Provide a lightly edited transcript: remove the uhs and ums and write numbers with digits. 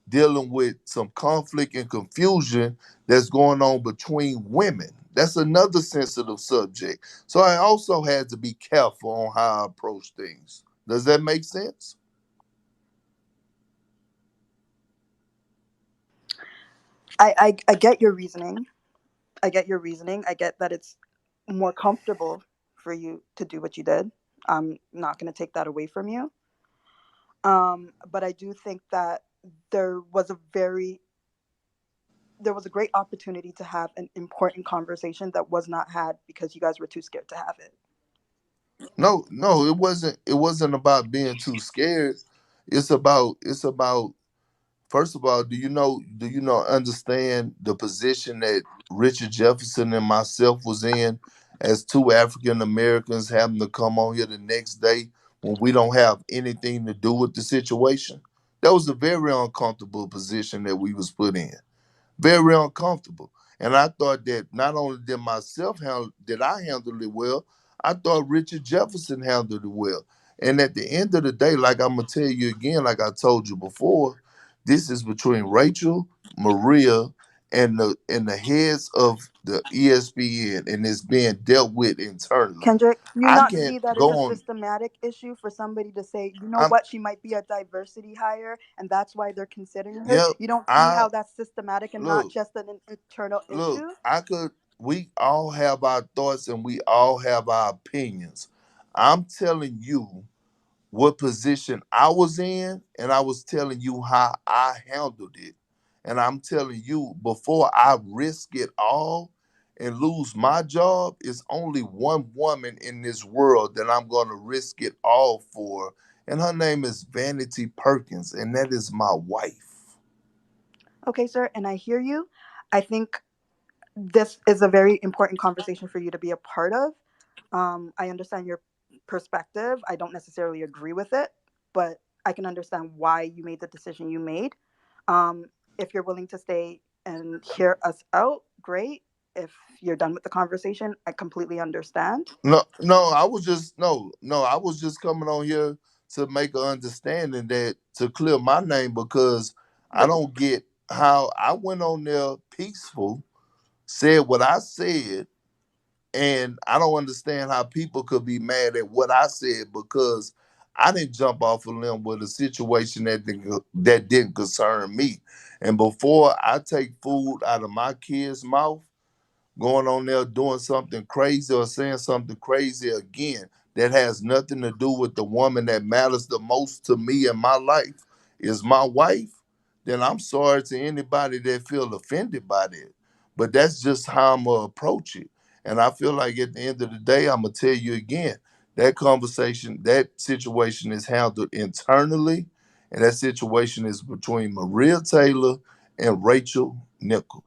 dealing with some conflict and confusion that's going on between women. That's another sensitive subject. So I also had to be careful on how I approach things. Does that make sense? I get your reasoning. I get your reasoning. I get that it's more comfortable for you to do what you did. I'm not going to take that away from you. But I do think that there was a very there was a great opportunity to have an important conversation that was not had because you guys were too scared to have it. No, no, it wasn't. It wasn't about being too scared. It's about. First of all, do you know understand the position that Richard Jefferson and myself was in as two African Americans having to come on here the next day when we don't have anything to do with the situation? That was a very uncomfortable position that we was put in, very uncomfortable. And I thought that not only did I handle it well, I thought Richard Jefferson handled it well. And at the end of the day, like I'm gonna tell you again, like I told you before, this is between Rachel, Maria, and the heads of the ESPN, and it's being dealt with internally. Kendrick, you I not can't see that go it's a on. systematic issue for somebody to say, you know I'm what, she might be a diversity hire, and that's why they're considering her. yeah. You don't see I how that's systematic and not look. just an internal Look, issue. we all have our thoughts and we all have our opinions. I'm telling you what position I was in, and I was telling you how I handled it. And I'm telling you, before I risk it all and lose my job, it's only one woman in this world that I'm going to risk it all for. And her name is Vanity Perkins, and that is my wife. Okay, sir, and I hear you. I think this is a very important conversation for you to be a part of. I understand your perspective. I don't necessarily agree with it, but I can understand why you made the decision you made. Um, if you're willing to stay and hear us out, great. If you're done with the conversation, I completely understand. No, no, I was just coming on here to make an understanding that to clear my name because I But don't get how I went on there peaceful, said what I said, and I don't understand how people could be mad at what I said because I didn't jump off a limb with a situation that didn't concern me. And before I take food out of my kid's mouth, going on there doing something crazy or saying something crazy again that has nothing to do with the woman that matters the most to me in my life is my wife, then I'm sorry to anybody that feel offended by that. But that's just how I'm gonna approach it. And I feel like at the end of the day, I'm gonna tell you again, that conversation, that situation is handled internally, and that situation is between Maria Taylor and Rachel Nichols.